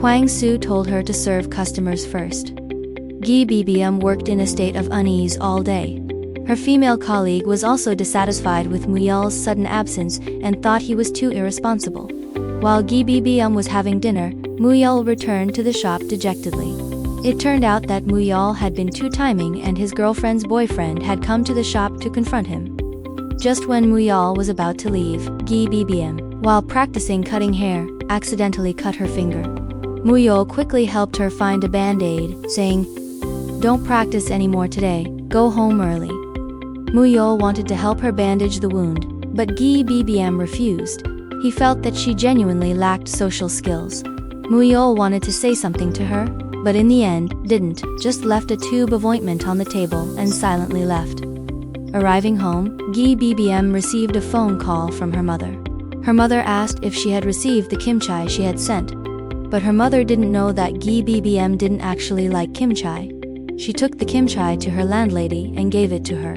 Kwang Soo told her to serve customers first. Gi BBM worked in a state of unease all day. Her female colleague was also dissatisfied with Muyol's sudden absence and thought he was too irresponsible. While Gi BBM was having dinner, Muyol returned to the shop dejectedly. It turned out that Muyol had been too timing and his girlfriend's boyfriend had come to the shop to confront him. Just when Muyol was about to leave, Gi BBM, while practicing cutting hair, accidentally cut her finger. Muyol quickly helped her find a band-aid, saying, "Don't practice anymore today, go home early." Muyol wanted to help her bandage the wound, but Gi BBM refused. He felt that she genuinely lacked social skills. Muyol wanted to say something to her, but in the end, didn't, just left a tube of ointment on the table and silently left. Arriving home, Gi BBM received a phone call from her mother. Her mother asked if she had received the kimchi she had sent, but her mother didn't know that Gi BBM didn't actually like kimchi. She took the kimchi to her landlady and gave it to her.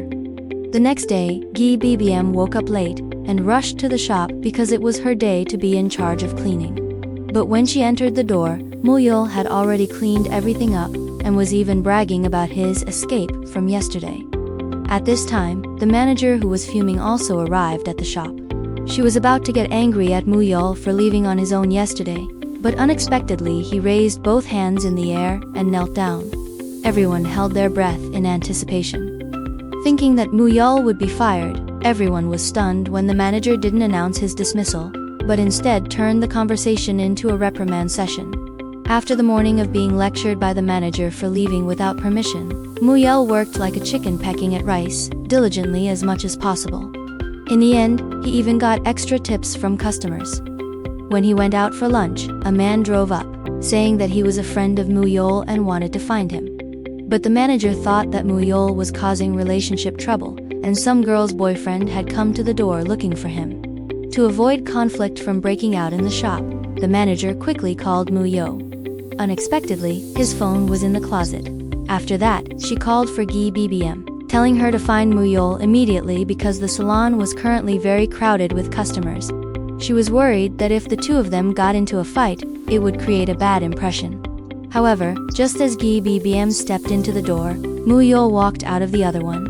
The next day, Gi BBM woke up late and rushed to the shop because it was her day to be in charge of cleaning. But when she entered the door, Muyol had already cleaned everything up and was even bragging about his escape from yesterday. At this time, the manager who was fuming also arrived at the shop. She was about to get angry at Muyol for leaving on his own yesterday, but unexpectedly he raised both hands in the air and knelt down. Everyone held their breath in anticipation. Thinking that Muyol would be fired, everyone was stunned when the manager didn't announce his dismissal, but instead turned the conversation into a reprimand session. After the morning of being lectured by the manager for leaving without permission, Muyol worked like a chicken pecking at rice, diligently as much as possible. In the end, he even got extra tips from customers. When he went out for lunch, a man drove up, saying that he was a friend of Muyol and wanted to find him. But the manager thought that Muyol was causing relationship trouble, and some girl's boyfriend had come to the door looking for him. To avoid conflict from breaking out in the shop, the manager quickly called Muyol. Unexpectedly, his phone was in the closet. After that, she called for Gi BBM, telling her to find Muyol immediately because the salon was currently very crowded with customers. She was worried that if the two of them got into a fight, it would create a bad impression. However, just as Gi BBM stepped into the door, Muyol walked out of the other one.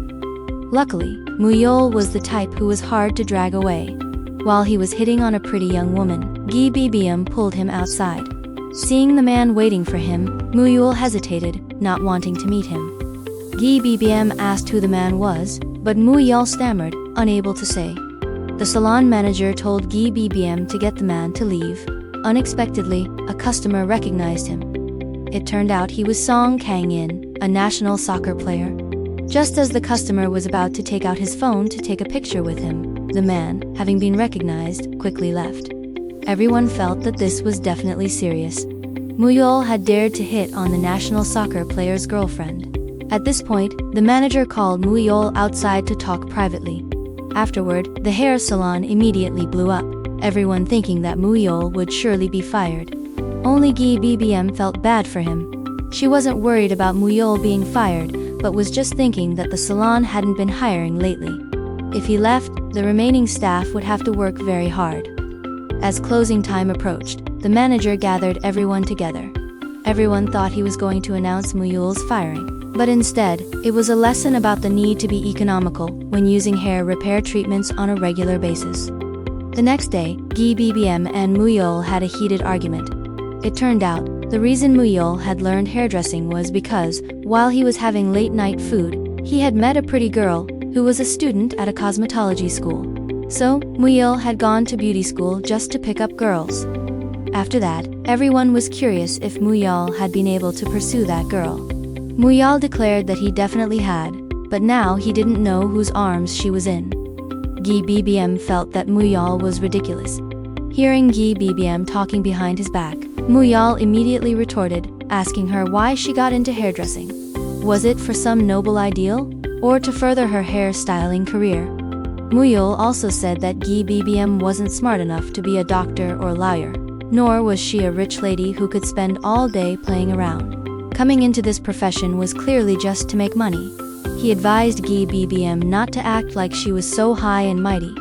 Luckily, Muyol was the type who was hard to drag away. While he was hitting on a pretty young woman, Gi BBM pulled him outside. Seeing the man waiting for him, Muyol hesitated, not wanting to meet him. Gi BBM asked who the man was, but Muyol stammered, unable to say. The salon manager told Gi BBM to get the man to leave. Unexpectedly, a customer recognized him. It turned out he was Song Kang-in, a national soccer player. Just as the customer was about to take out his phone to take a picture with him, the man, having been recognized, quickly left. Everyone felt that this was definitely serious. Muyol had dared to hit on the national soccer player's girlfriend. At this point, the manager called Muyol outside to talk privately. Afterward, the hair salon immediately blew up, everyone thinking that Muyol would surely be fired. Only Gi BBM felt bad for him. She wasn't worried about Muyol being fired, but was just thinking that the salon hadn't been hiring lately. If he left, the remaining staff would have to work very hard. As closing time approached, the manager gathered everyone together. Everyone thought he was going to announce Muyol's firing, but instead, it was a lesson about the need to be economical when using hair repair treatments on a regular basis. The next day, Gi BBM and Muyol had a heated argument. It turned out, the reason Muyol had learned hairdressing was because, while he was having late-night food, he had met a pretty girl who was a student at a cosmetology school. So, Muyol had gone to beauty school just to pick up girls. After that, everyone was curious if Muyol had been able to pursue that girl. Muyol declared that he definitely had, but now he didn't know whose arms she was in. Gi BBM felt that Muyol was ridiculous. Hearing Gi BBM talking behind his back, Muyol immediately retorted, asking her why she got into hairdressing. Was it for some noble ideal, or to further her hairstyling career? Muyol also said that Gi BBM wasn't smart enough to be a doctor or lawyer, nor was she a rich lady who could spend all day playing around. Coming into this profession was clearly just to make money. He advised Gi BBM not to act like she was so high and mighty.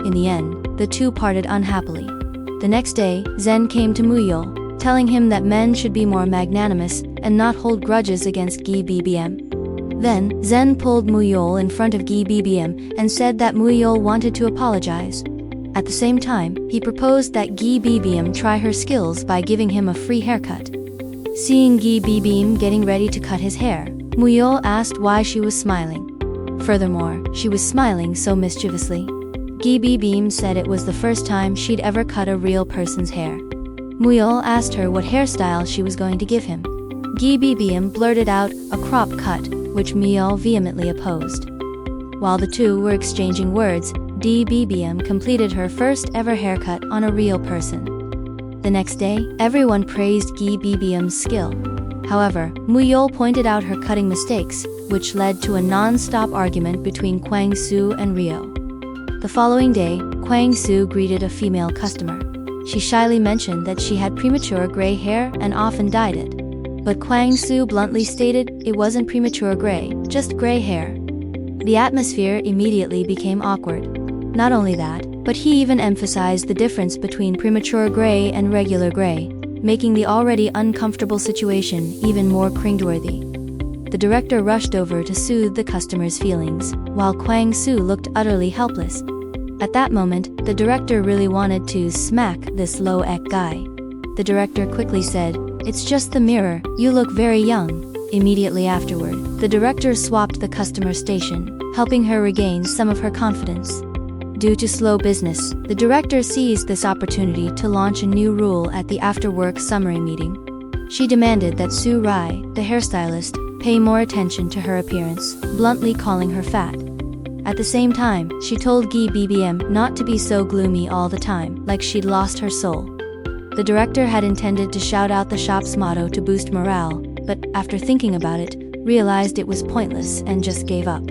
In the end, the two parted unhappily. The next day, Zen came to Muyol, telling him that men should be more magnanimous and not hold grudges against Gi BBM. Then, Zen pulled Muyol in front of Gi BBM and said that Muyol wanted to apologize. At the same time, he proposed that Gi BBM try her skills by giving him a free haircut. Seeing Gi BBM getting ready to cut his hair, Muyol asked why she was smiling. Furthermore, she was smiling so mischievously. Gi BBM said it was the first time she'd ever cut a real person's hair. Muyol asked her what hairstyle she was going to give him. Gi BBM blurted out a crop cut, which Muyol vehemently opposed. While the two were exchanging words, Gi BBM completed her first ever haircut on a real person. The next day, everyone praised Gi BBM's skill. However, Muyol pointed out her cutting mistakes, which led to a non-stop argument between Kwang Soo and Rio. The following day, Kwang Soo greeted a female customer. She shyly mentioned that she had premature gray hair and often dyed it. But Kwang Soo bluntly stated it wasn't premature gray, just gray hair. The atmosphere immediately became awkward. Not only that, but he even emphasized the difference between premature gray and regular gray, making the already uncomfortable situation even more cringeworthy. The director rushed over to soothe the customer's feelings, while Kwang Soo looked utterly helpless. At that moment, the director really wanted to smack this low-ec guy. The director quickly said, "It's just the mirror, you look very young." Immediately afterward, the director swapped the customer station, helping her regain some of her confidence. Due to slow business, the director seized this opportunity to launch a new rule at the after-work summary meeting. She demanded that Soo Rai, the hairstylist, pay more attention to her appearance, bluntly calling her fat. At the same time, she told Gi BBM not to be so gloomy all the time, like she'd lost her soul. The director had intended to shout out the shop's motto to boost morale, but after thinking about it, realized it was pointless and just gave up.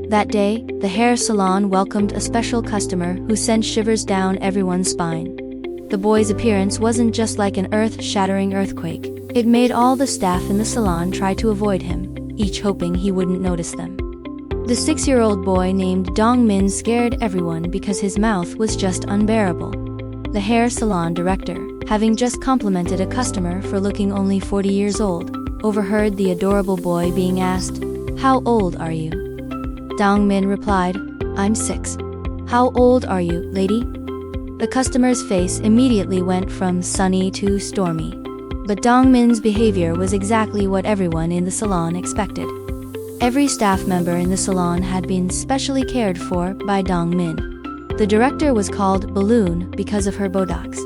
That day, the hair salon welcomed a special customer who sent shivers down everyone's spine. The boy's appearance wasn't just like an earth-shattering earthquake. It made all the staff in the salon try to avoid him, each hoping he wouldn't notice them. The 6-year-old boy named Dongmin scared everyone because his mouth was just unbearable. The hair salon director, having just complimented a customer for looking only 40 years old, overheard the adorable boy being asked, "How old are you?" Dongmin replied, "I'm 6. How old are you, lady?" The customer's face immediately went from sunny to stormy. But Dongmin's behavior was exactly what everyone in the salon expected. Every staff member in the salon had been specially cared for by Dongmin. The director was called Balloon because of her botox.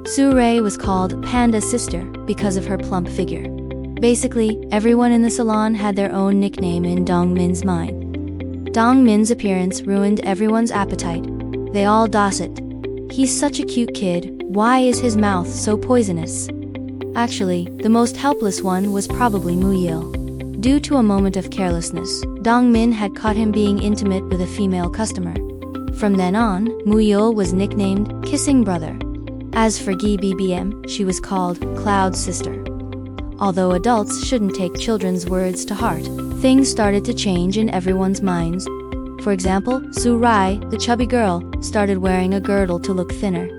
Soo Rai was called Panda Sister because of her plump figure. Basically, everyone in the salon had their own nickname in Dongmin's mind. Dongmin's appearance ruined everyone's appetite. They all gossiped. "He's such a cute kid, why is his mouth so poisonous?" Actually, the most helpless one was probably Muyil. Due to a moment of carelessness, Dongmin had caught him being intimate with a female customer. From then on, Muyil was nicknamed Kissing Brother. As for Gi BBM, she was called Cloud Sister. Although adults shouldn't take children's words to heart, things started to change in everyone's minds. For example, Soo Rai, the chubby girl, started wearing a girdle to look thinner.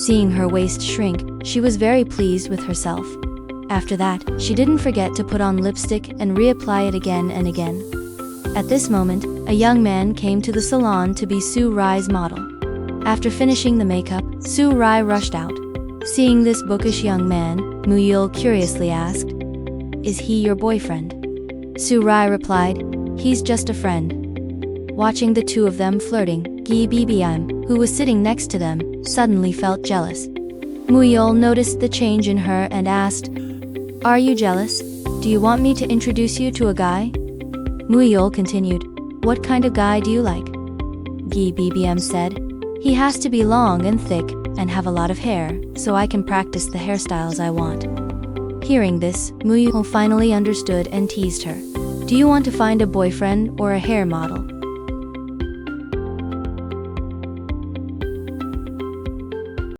Seeing her waist shrink, she was very pleased with herself. After that, she didn't forget to put on lipstick and reapply it again and again. At this moment, a young man came to the salon to be Soo Rai's model. After finishing the makeup, Soo Rai rushed out. Seeing this bookish young man, Muyil curiously asked, "Is he your boyfriend?" Soo Rai replied, "He's just a friend." Watching the two of them flirting, Gi BBM, who was sitting next to them, suddenly felt jealous. Muyil noticed the change in her and asked, "Are you jealous? Do you want me to introduce you to a guy?" Muyil continued, "What kind of guy do you like?" Gi BBM said, "He has to be long and thick and have a lot of hair, so I can practice the hairstyles I want." Hearing this, Muyil finally understood and teased her. "Do you want to find a boyfriend or a hair model?"